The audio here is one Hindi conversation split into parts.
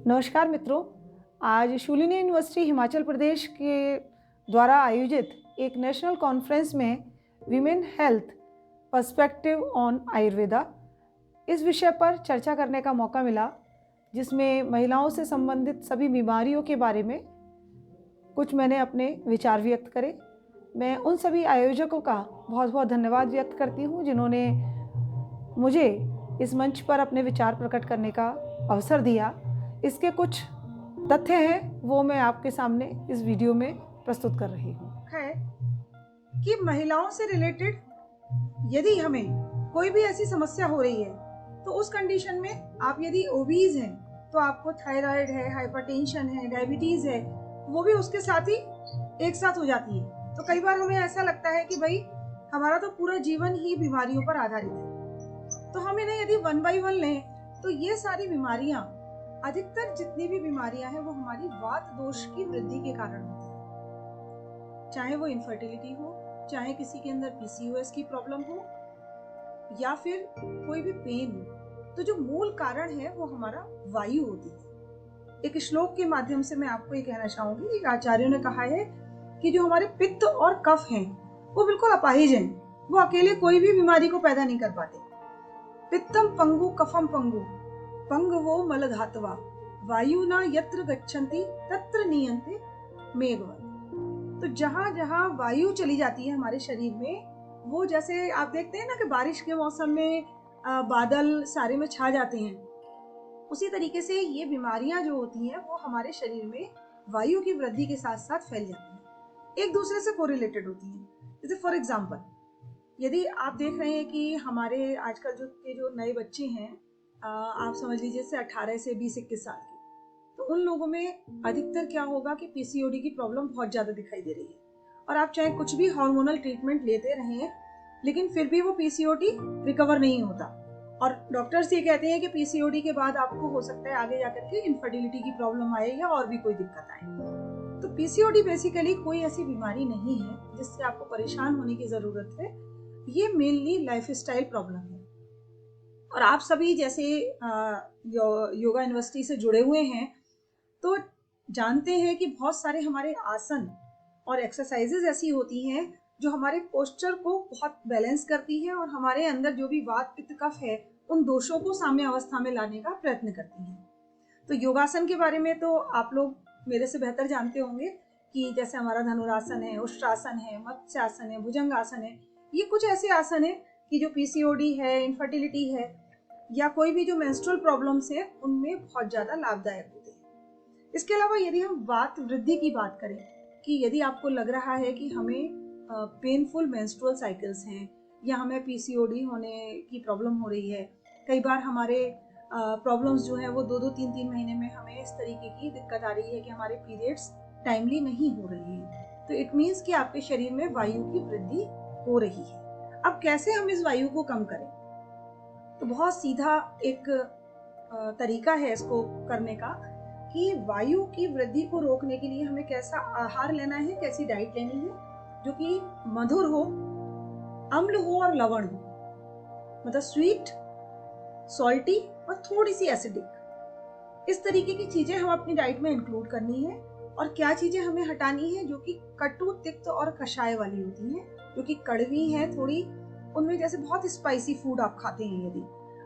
नमस्कार मित्रों। आज शूलिनी यूनिवर्सिटी हिमाचल प्रदेश के द्वारा आयोजित एक नेशनल कॉन्फ्रेंस में women health perspective on Ayurveda इस विषय पर चर्चा करने का मौका मिला, जिसमें महिलाओं से संबंधित सभी बीमारियों के बारे में कुछ मैंने अपने विचार व्यक्त करे। मैं उन सभी आयोजकों का बहुत बहुत धन्यवाद व्यक्त करती हूँ जिन्होंने मुझे इस मंच पर अपने विचार प्रकट करने का अवसर दिया। इसके कुछ तथ्य हैं, वो मैं आपके सामने इस वीडियो में प्रस्तुत कर रही हूँ। है कि महिलाओं से रिलेटेड यदि हमें कोई भी ऐसी समस्या हो रही है तो उस कंडीशन में आप यदि ओबीज हैं तो आपको थायराइड है, हाइपरटेंशन है, डायबिटीज है, वो भी उसके साथ ही एक साथ हो जाती है। तो कई बार हमें ऐसा लगता है कि भाई हमारा तो पूरा जीवन ही बीमारियों पर आधारित है। तो हम इन्हें यदि वन बाय वन लें तो ये सारी बीमारियां, अधिकतर जितनी भी बीमारियां हैं वो हमारी वात दोष की वृद्धि के कारण होती है। चाहे वो इनफर्टिलिटी हो, चाहे किसी के अंदर पीसीओएस की प्रॉब्लम हो, या फिर कोई भी पेन हो, तो जो मूल कारण है वो हमारा वायु होती है। एक श्लोक के माध्यम से मैं आपको ये कहना चाहूंगी कि आचार्यों ने कहा है कि जो हमारे पित्त और कफ हैं वो बिल्कुल अपाहिज हैं, वो अकेले कोई भी बीमारी को पैदा नहीं कर पाते। पित्तम पंगु कफम पंगु पंग वो मल धातवा वायु ना यत्र गच्छन्ति तत्र नीयन्ते मेघवत्। तो जहां जहां वायु चली जाती है हमारे शरीर में, वो जैसे आप देखते हैं ना कि बारिश के मौसम में बादल सारे में छा जाते हैं, उसी तरीके से ये बीमारियां जो होती हैं वो हमारे शरीर में वायु की वृद्धि के साथ साथ फैल जाती हैं, एक दूसरे से कोरिलेटेड होती हैं। जैसे फॉर एग्जाम्पल, यदि आप देख रहे हैं कि हमारे आजकल जो नए बच्चे हैं, आप समझ लीजिए से 18 से 20-21 साल के, तो उन लोगों में अधिकतर क्या होगा कि पीसीओडी की प्रॉब्लम बहुत ज्यादा दिखाई दे रही है। और आप चाहे कुछ भी हार्मोनल ट्रीटमेंट लेते रहें, लेकिन फिर भी वो पीसीओडी रिकवर नहीं होता। और डॉक्टर्स ये कहते हैं कि पीसीओडी के बाद आपको हो सकता है आगे जाकर के इनफर्टिलिटी की प्रॉब्लम आए या और भी कोई दिक्कत आए। तो पीसीओडी बेसिकली कोई ऐसी बीमारी नहीं है जिससे आपको परेशान होने की जरूरत है। ये मेनली लाइफस्टाइल प्रॉब्लम है। और आप सभी जैसे योगा यूनिवर्सिटी से जुड़े हुए हैं तो जानते हैं कि बहुत सारे हमारे आसन और एक्सरसाइजेज ऐसी होती हैं जो हमारे पोस्चर को बहुत बैलेंस करती है और हमारे अंदर जो भी वात पित्त कफ है उन दोषों को साम्य अवस्था में लाने का प्रयत्न करती हैं। तो योगासन के बारे में तो आप लोग मेरे से बेहतर जानते होंगे कि जैसे हमारा धनुरासन है, उष्ट्रासन है, मत्स्यासन है, भुजंगासन है। ये कुछ ऐसे आसन है कि जो पीसीओडी है, इनफर्टिलिटी है या कोई भी जो मेंस्ट्रुअल प्रॉब्लम्स है उनमें बहुत ज्यादा लाभदायक होते हैं। इसके अलावा यदि हम वात वृद्धि की बात करें कि यदि आपको लग रहा है कि हमें पेनफुल मेंस्ट्रुअल साइकिल्स हैं या हमें पीसीओडी होने की प्रॉब्लम हो रही है, कई बार हमारे प्रॉब्लम्स जो है वो 2-3 महीने में हमें इस तरीके की दिक्कत आ रही है कि हमारे पीरियड्स टाइमली नहीं हो रहे हैं, तो इट मीन्स कि आपके शरीर में वायु की वृद्धि हो रही है। अब कैसे हम इस वायु को कम करें? तो बहुत सीधा एक तरीका है इसको करने का कि वायु की वृद्धि को रोकने के लिए हमें कैसा आहार लेना है, कैसी डाइट लेनी है जो कि मधुर हो, अम्ल हो और लवण हो, मतलब स्वीट, सॉल्टी और थोड़ी सी एसिडिक। इस तरीके की चीजें हम अपनी डाइट में इंक्लूड करनी है। और क्या चीजें हमें हटानी है जो कि कटु, तिक्त और कषाय वाली होती हैं, जो कि कड़वी है थोड़ी। उनमें जैसे बहुत स्पाइसी फूड आप खाते हैं, यदि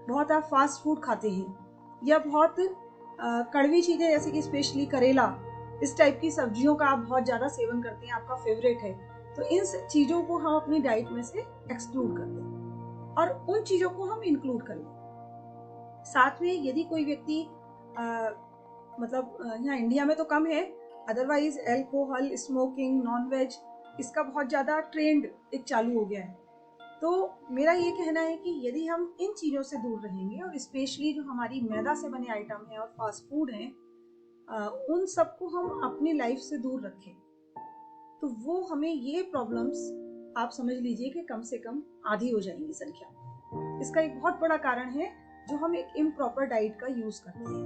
बहुत आप फास्ट फूड खाते हैं या बहुत कड़वी चीजें जैसे कि स्पेशली करेला, इस टाइप की सब्जियों का आप बहुत ज्यादा सेवन करते हैं, आपका फेवरेट है, तो इन चीजों को हम अपनी डाइट में से एक्सक्लूड कर दें और उन चीजों को हम इंक्लूड कर लें। साथ में यदि कोई व्यक्ति मतलब यहाँ इंडिया में तो कम है, अदरवाइज एल्कोहल, स्मोकिंग, नॉनवेज, इसका बहुत ज्यादा ट्रेंड एक चालू हो गया है। तो मेरा ये कहना है कि यदि हम इन चीज़ों से दूर रहेंगे और स्पेशली जो हमारी मैदा से बने आइटम हैं और फास्ट फूड हैं, उन सबको हम अपनी लाइफ से दूर रखें, तो वो हमें ये प्रॉब्लम्स आप समझ लीजिए कि कम से कम आधी हो जाएंगी संख्या। इसका एक बहुत बड़ा कारण है जो हम एक इम्प्रॉपर डाइट का यूज करते हैं।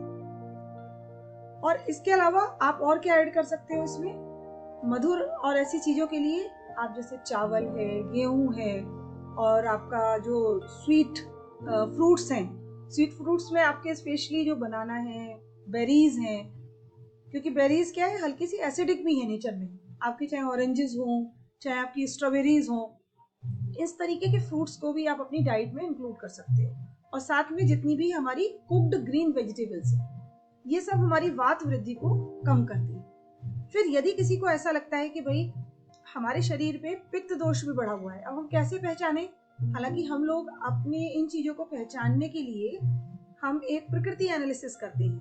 और इसके अलावा आप और क्या ऐड कर सकते हो इसमें? मधुर और ऐसी चीज़ों के लिए आप जैसे चावल है, गेहूं है, और आपका जो स्वीट फ्रूट्स हैं, स्वीट फ्रूट्स में आपके स्पेशली जो बनाना है, बेरीज हैं, क्योंकि बेरीज क्या है, हल्की सी एसिडिक भी है नेचर में। आपके चाहे ऑरेंजेस हों, चाहे आपकी स्ट्रॉबेरीज हों, इस तरीके के फ्रूट्स को भी आप अपनी डाइट में इंक्लूड कर सकते हो। और साथ में जितनी भी हमारी कुक्ड ग्रीन वेजिटेबल्स हैं, ये सब हमारी वात वृद्धि को कम करती है। फिर यदि किसी को ऐसा लगता है कि भाई हमारे शरीर पे पित्त दोष भी बढ़ा हुआ है, अब हम कैसे पहचाने? हालांकि हम लोग अपने इन चीजों को पहचानने के लिए हम एक प्रकृति एनालिसिस करते हैं,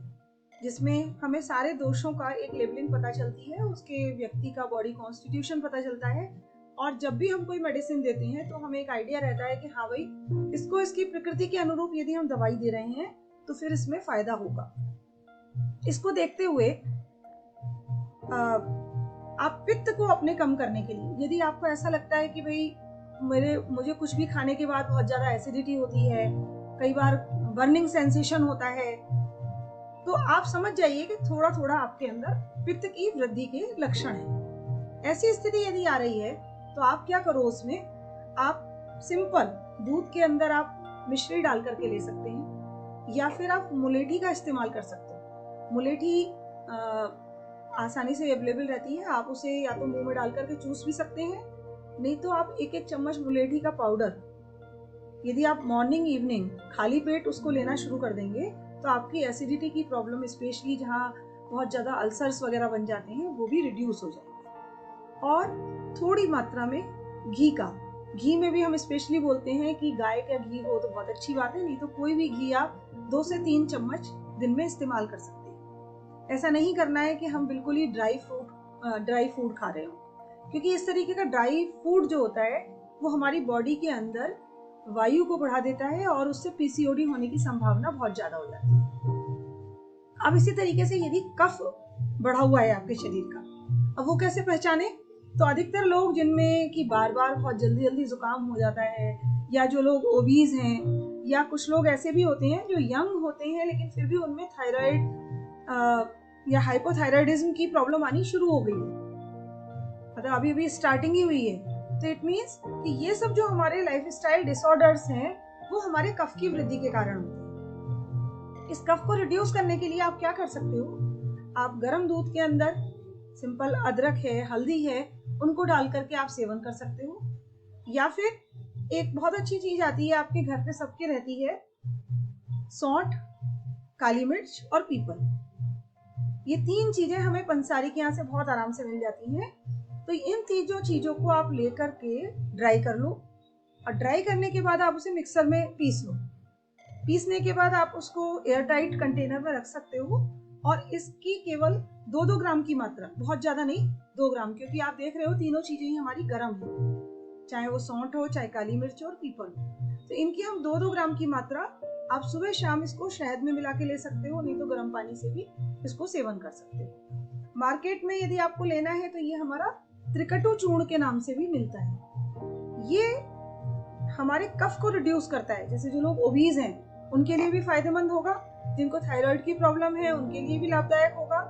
जिसमें हमें सारे दोषों का एक लेबलिंग पता चलती है, उसके व्यक्ति का बॉडी कॉन्स्टिट्यूशन पता चलता है, और जब भी हम कोई मेडिसिन देते हैं तो हमें एक आइडिया रहता है कि हाँ भाई, इसको इसकी प्रकृति के अनुरूप यदि हम दवाई दे रहे हैं तो फिर इसमें फायदा होगा। इसको देखते हुए आप पित्त को अपने कम करने के लिए, यदि आपको ऐसा लगता है कि भाई मुझे कुछ भी खाने के बाद बहुत ज्यादा एसिडिटी होती है, कई बार बर्निंग सेंसेशन होता है, तो आप समझ जाइए कि थोड़ा थोड़ा आपके अंदर पित्त की वृद्धि के लक्षण हैं। ऐसी स्थिति यदि आ रही है तो आप क्या करो, उसमें आप सिंपल दूध के अंदर आप मिश्री डाल करके ले सकते हैं, या फिर आप मुलेठी का इस्तेमाल कर सकते हैं। मुलेठी आसानी से अवेलेबल रहती है, आप उसे या तो मुंह में डाल करके चूस भी सकते हैं, नहीं तो आप एक एक चम्मच मुलेठी का पाउडर यदि आप मॉर्निंग इवनिंग खाली पेट उसको लेना शुरू कर देंगे तो आपकी एसिडिटी की प्रॉब्लम, स्पेशली जहाँ बहुत ज़्यादा अल्सर्स वगैरह बन जाते हैं, वो भी रिड्यूस हो जाएंगे। और थोड़ी मात्रा में घी में भी हम स्पेशली बोलते हैं कि गाय का घी हो तो बहुत अच्छी बात है, नहीं तो कोई भी घी आप 2 से 3 चम्मच दिन में इस्तेमाल कर सकते हैं। ऐसा नहीं करना है कि हम बिल्कुल ही ड्राई फूड खा रहे हो, क्योंकि इस तरीके का ड्राई फूड जो होता है वो हमारी बॉडी के अंदर वायु को बढ़ा देता है और उससे पीसीओडी होने की संभावना बहुत ज्यादा हो जाती है। अब इसी तरीके से यदि कफ बढ़ा हुआ है आपके शरीर का, अब वो कैसे पहचाने? तो अधिकतर लोग जिनमें कि बार बार बहुत जल्दी जल्दी जुकाम हो जाता है, या जो लोग ओबीज हैं, या कुछ लोग ऐसे भी होते हैं जो यंग होते हैं लेकिन फिर भी उनमें थायराइड या हाइपोथायराइडिज्म की प्रॉब्लम आनी शुरू हो गई है, मतलब अभी अभी स्टार्टिंग ही हुई है, तो इट मीन्स कि ये सब जो हमारे लाइफस्टाइल डिसऑर्डर्स हैं वो हमारे कफ की वृद्धि के कारण होते हैं। इस कफ को रिड्यूस करने के लिए आप क्या कर सकते हो? आप गर्म दूध के अंदर सिंपल अदरक है, हल्दी है, उनको डाल करके आप सेवन कर सकते हो। या फिर एक बहुत अच्छी चीज आती है, आपके घर पे सबके रहती है, सौंठ, काली मिर्च और पीपल। ये 3 चीजें हमें पंसारी के यहाँ से बहुत आराम से मिल जाती हैं। तो इन तीनों चीजों को आप लेकर के ड्राई कर लो, और ड्राई करने के बाद आप उसे मिक्सर में पीस लो। पीसने के बाद आप उसको एयर टाइट कंटेनर में रख सकते हो, और इसकी केवल 2-2 ग्राम की मात्रा, बहुत ज्यादा नहीं, 2 ग्राम, क्योंकि आप देख रहे हो तीनों चीजें ही हमारी गर्म है, चाहे वो सौंठ हो, चाहे काली मिर्च और पीपल, तो इनकी हम 2-2 ग्राम की मात्रा आप सुबह शाम इसको शहद में मिला के ले सकते हो, नहीं तो गर्म पानी से भी इसको सेवन कर सकते हो। मार्केट में यदि आपको लेना है तो ये हमारा त्रिकटु चूर्ण के नाम से भी मिलता है। ये हमारे कफ को रिड्यूस करता है। जैसे जो लोग ओबीज हैं उनके लिए भी फायदेमंद होगा, जिनको थायराइड की प्रॉब्लम है उनके लिए भी लाभदायक होगा,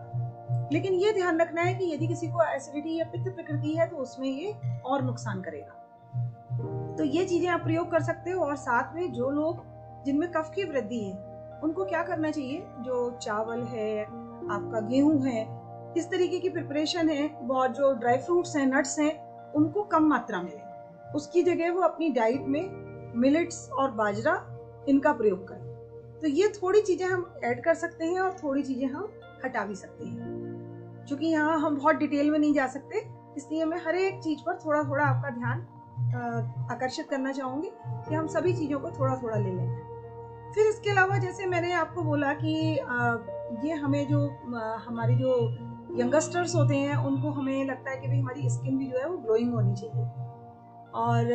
लेकिन ये ध्यान रखना है कि यदि किसी को एसिडिटी या पित्त प्रकृति है तो उसमें ये और नुकसान करेगा। तो ये चीजें आप प्रयोग कर सकते हो। और साथ में जो लोग जिनमें कफ की वृद्धि है उनको क्या करना चाहिए, जो चावल है, आपका गेहूं है, इस तरीके की प्रिपरेशन है, और जो ड्राई फ्रूट्स हैं, नट्स हैं, उनको कम मात्रा में लें। उसकी जगह वो अपनी डाइट में मिलेट्स और बाजरा इनका प्रयोग करें। तो ये थोड़ी चीजें हम ऐड कर सकते हैं और थोड़ी चीजें हम हटा भी सकते हैं। क्योंकि यहाँ हम बहुत डिटेल में नहीं जा सकते, इसलिए मैं हर एक चीज पर थोड़ा थोड़ा आपका ध्यान आकर्षित करना चाहूंगी कि हम सभी चीजों को थोड़ा थोड़ा ले लें। फिर इसके अलावा जैसे मैंने आपको बोला कि ये हमें जो हमारी जो यंगस्टर्स होते हैं उनको हमें लगता है कि भाई हमारी स्किन भी जो है वो ग्लोइंग होनी चाहिए, और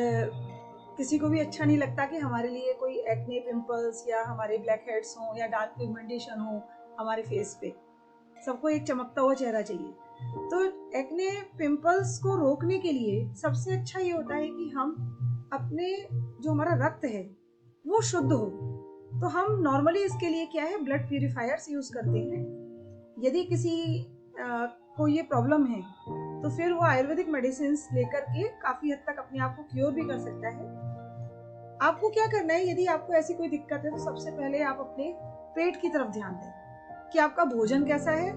किसी को भी अच्छा नहीं लगता कि हमारे लिए कोई एक्ने, पिंपल्स या हमारे ब्लैक हेड्स हो या डार्क पिगमेंटेशन हो हमारे फेस पे। सबको एक चमकता हुआ चेहरा चाहिए। तो एक्ने, पिंपल्स को रोकने के लिए सबसे अच्छा ये होता है कि हम अपने जो हमारा रक्त है वो शुद्ध हो। तो हम नॉर्मली इसके लिए क्या है, ब्लड प्यूरिफायर्स यूज करते हैं। यदि किसी को ये प्रॉब्लम है तो फिर वो आयुर्वेदिक मेडिसिन लेकर के काफी हद तक अपने आप को क्योर भी कर सकता है। आपको क्या करना है, यदि आपको ऐसी कोई दिक्कत है तो सबसे पहले आप अपने पेट की तरफ ध्यान दें कि आपका भोजन कैसा है,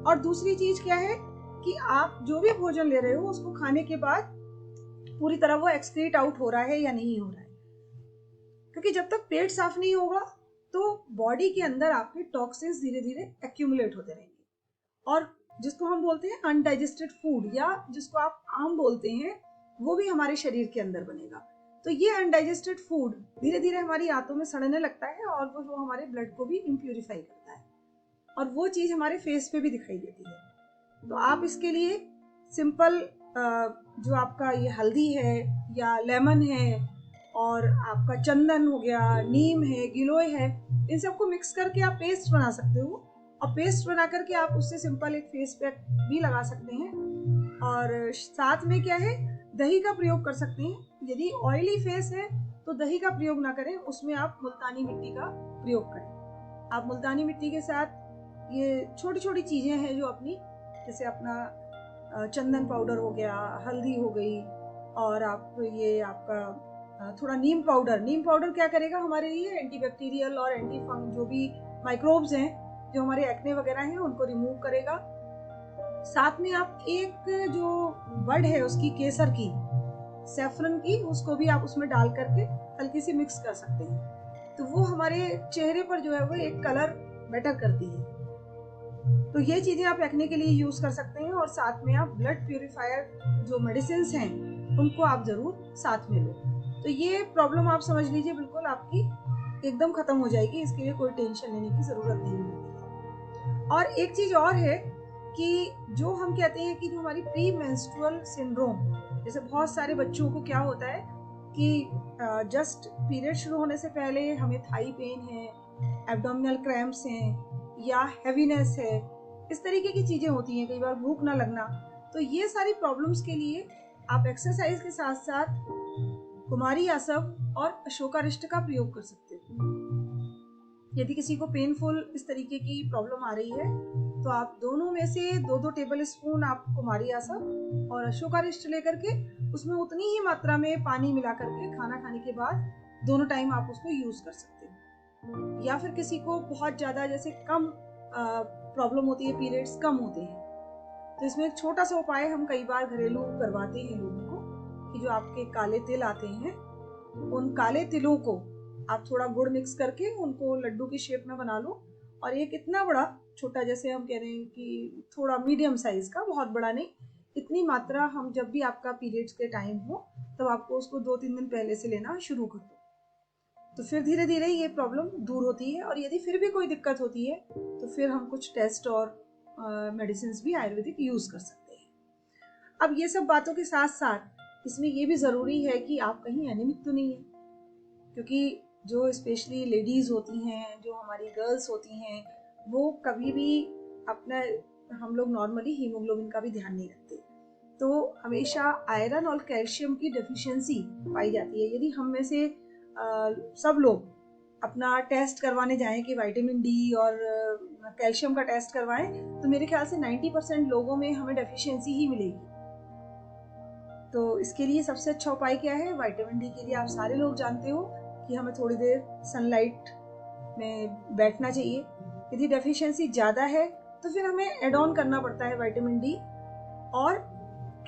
और दूसरी चीज क्या है कि आप जो भी भोजन ले रहे हो उसको खाने के बाद पूरी तरह वो एक्सक्रीट आउट हो रहा है या नहीं हो रहा है। क्योंकि जब तक पेट साफ नहीं होगा तो बॉडी के अंदर आपके टॉक्सिन्स धीरे धीरे एक्यूमुलेट होते रहेंगे, और जिसको हम बोलते हैं अनडाइजेस्टेड फूड या जिसको आप आम बोलते हैं, वो भी हमारे शरीर के अंदर बनेगा। तो ये अनडाइजेस्टेड फूड धीरे धीरे हमारी आंतों में सड़ने लगता है और वो हमारे ब्लड को भी इम्प्यूरिफाई करता है, और वो चीज हमारे फेस पे भी दिखाई देती है। तो आप इसके लिए सिंपल जो आपका ये हल्दी है या लेमन है और आपका चंदन हो गया, नीम है, गिलोय है, इन सबको मिक्स करके आप पेस्ट बना सकते हो, और पेस्ट बना करके आप उससे सिंपल एक फेस पैक भी लगा सकते हैं। और साथ में क्या है, दही का प्रयोग कर सकते हैं। यदि ऑयली फेस है तो दही का प्रयोग ना करें, उसमें आप मुल्तानी मिट्टी का प्रयोग करें। आप मुल्तानी मिट्टी के साथ ये छोटी छोटी चीजें हैं जो अपनी, जैसे अपना चंदन पाउडर हो गया, हल्दी हो गई, और आप ये आपका थोड़ा नीम पाउडर क्या करेगा हमारे लिए, एंटीबैक्टीरियल और एंटी फंग जो भी माइक्रोब्स हैं जो हमारे एक्ने वगैरह हैं उनको रिमूव करेगा। साथ में आप एक जो बड है उसकी, केसर की, सैफरन की, उसको भी आप उसमें डाल करके हल्की सी मिक्स कर सकते हैं। तो वो हमारे चेहरे पर जो है वो एक कलर बेटर करती है। तो ये चीजें आप एक्ने के लिए यूज कर सकते हैं, और साथ में आप ब्लड प्यूरिफायर जो मेडिसिन हैं उनको आप जरूर साथ में लो। तो ये प्रॉब्लम आप समझ लीजिए बिल्कुल आपकी एकदम खत्म हो जाएगी, इसके लिए कोई टेंशन लेने की जरूरत नहीं होती। और एक चीज और है कि जो हम कहते हैं कि जो हमारी प्री मेंस्ट्रुअल सिंड्रोम, जैसे बहुत सारे बच्चों को क्या होता है कि जस्ट पीरियड शुरू होने से पहले हमें थाई पेन है, एब्डोमिनल क्रैम्प्स हैं या हैवीनेस है, इस तरीके की चीजें होती हैं, कई बार भूख ना लगना। तो ये सारी प्रॉब्लम्स के लिए आप एक्सरसाइज के साथ साथ कुमारी आसव और अशोकारिष्ट का प्रयोग कर सकते हो। यदि किसी को पेनफुल इस तरीके की प्रॉब्लम आ रही है तो आप दोनों में से 2-2 टेबल स्पून आप कुमारी आसव और अशोकारिष्ट लेकर के उसमें उतनी ही मात्रा में पानी मिला करके खाना खाने के बाद दोनों टाइम आप उसको यूज कर सकते हो। या फिर किसी को बहुत ज्यादा जैसे कम प्रॉब्लम होती है, पीरियड्स कम होते हैं, तो इसमें एक छोटा सा उपाय हम कई बार घरेलू करवाते हैं लोगों को कि जो आपके काले तिल आते हैं उन काले तिलों को आप थोड़ा गुड़ मिक्स करके उनको लड्डू की शेप में बना लो, और एक इतना बड़ा, छोटा जैसे हम कह रहे हैं कि थोड़ा मीडियम साइज का, बहुत बड़ा नहीं, इतनी मात्रा हम जब भी आपका पीरियड्स के टाइम हो तब आपको उसको 2-3 दिन पहले से लेना शुरू कर दो। तो फिर धीरे धीरे ये प्रॉब्लम दूर होती है, और यदि फिर भी कोई दिक्कत होती है तो फिर हम कुछ टेस्ट और मेडिसिन भी आयुर्वेदिक यूज कर सकते हैं। अब ये सब बातों के साथ साथ इसमें ये भी जरूरी है कि आप कहीं एनीमिक तो नहीं है, क्योंकि जो स्पेशली लेडीज होती हैं, जो हमारी गर्ल्स होती हैं, वो कभी भी अपना, हम लोग नॉर्मली हीमोग्लोबिन का भी ध्यान नहीं रखते, तो हमेशा आयरन और कैल्शियम की डेफिशिएंसी पाई जाती है। यदि हम में से सब लोग अपना टेस्ट करवाने जाएं कि विटामिन डी और कैल्शियम का टेस्ट करवाएं, तो मेरे ख्याल से 90% लोगों में हमें डेफिशिएंसी ही मिलेगी। तो इसके लिए सबसे अच्छा उपाय क्या है, विटामिन डी के लिए आप सारे लोग जानते हो कि हमें थोड़ी देर सनलाइट में बैठना चाहिए। यदि डेफिशिएंसी ज़्यादा है तो फिर हमें एड ऑन करना पड़ता है विटामिन डी। और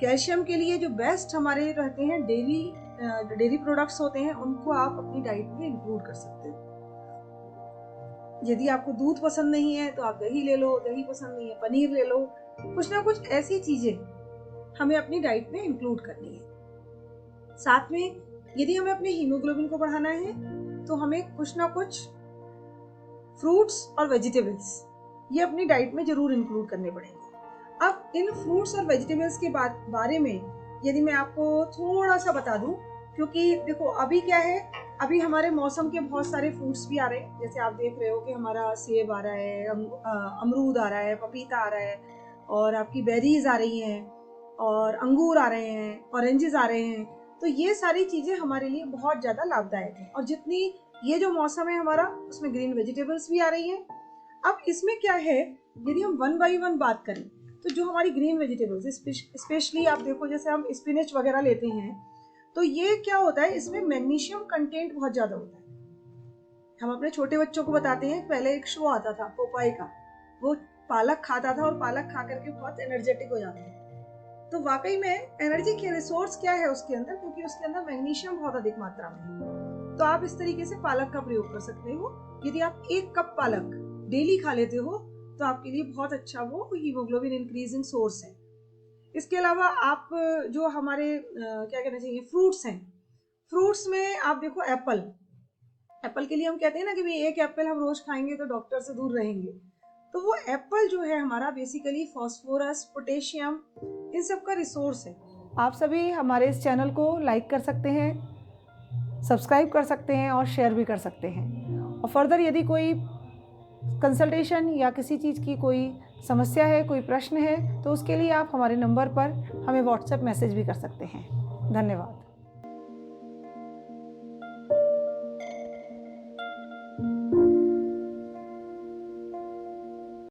कैल्शियम के लिए जो बेस्ट हमारे रहते हैं डेयरी प्रोडक्ट्स होते हैं, उनको आप अपनी डाइट में इंक्लूड कर सकते हो। यदि आपको दूध पसंद नहीं है तो आप दही ले लो, दही पसंद नहीं है पनीर ले लो, कुछ ना कुछ ऐसी चीजें हमें अपनी डाइट में इंक्लूड करनी है। साथ में यदि हमें अपने हीमोग्लोबिन को बढ़ाना है तो हमें कुछ ना कुछ फ्रूट्स और वेजिटेबल्स ये अपनी डाइट में जरूर इंक्लूड करने पड़ेंगे। अब इन फ्रूट्स और वेजिटेबल्स के बारे में यदि मैं आपको थोड़ा सा बता दूं, क्योंकि देखो अभी क्या है, अभी हमारे मौसम के बहुत सारे फ्रूट्स भी आ रहे हैं, जैसे आप देख रहे हो कि हमारा सेब आ रहा है, अमरूद आ रहा है, पपीता आ रहा है, और आपकी बेरीज आ रही हैं, और अंगूर आ रहे हैं, ऑरेंजेस आ रहे हैं। तो ये सारी चीजें हमारे लिए बहुत ज्यादा लाभदायक है, और जितनी ये जो मौसम है हमारा उसमें ग्रीन वेजिटेबल्स भी आ रही हैं। अब इसमें क्या है, यदि हम 1 by 1 बात करें तो जो हमारी ग्रीन वेजिटेबल्स स्पेशली आप देखो, जैसे हम स्पिनच वगैरह लेते हैं, तो ये क्या होता है, इसमें मैग्नीशियम कंटेंट बहुत ज्यादा होता है। हम अपने छोटे बच्चों को बताते हैं, पहले एक शो आता था पोपाई का, वो पालक खाता था और पालक खा करके बहुत एनर्जेटिक हो जाता है। तो वाकई में एनर्जी के रिसोर्स क्या है उसके अंदर, क्योंकि उसके अंदर मैग्नीशियम बहुत अधिक मात्रा में है। तो आप इस तरीके से पालक का प्रयोग कर सकते हो। यदि आप 1 कप पालक डेली खा लेते हो तो आपके लिए बहुत अच्छा वो हीमोग्लोबिन इंक्रीजिंग सोर्स है। इसके अलावा आप जो हमारे क्या कहना चाहिए फ्रूट्स हैं, फ्रूट्स में आप देखो एप्पल के लिए हम कहते हैं ना कि भाई 1 एप्पल हम रोज खाएंगे तो डॉक्टर से दूर रहेंगे। तो वो एप्पल जो है हमारा बेसिकली फॉस्फोरस, पोटेशियम, इन सब का रिसोर्स है। आप सभी हमारे इस चैनल को लाइक कर सकते हैं, सब्सक्राइब कर सकते हैं और शेयर भी कर सकते हैं। और फर्दर यदि कोई कंसल्टेशन या किसी चीज़ की कोई समस्या है, कोई प्रश्न है, तो उसके लिए आप हमारे नंबर पर हमें व्हाट्सएप मैसेज भी कर सकते हैं। धन्यवाद।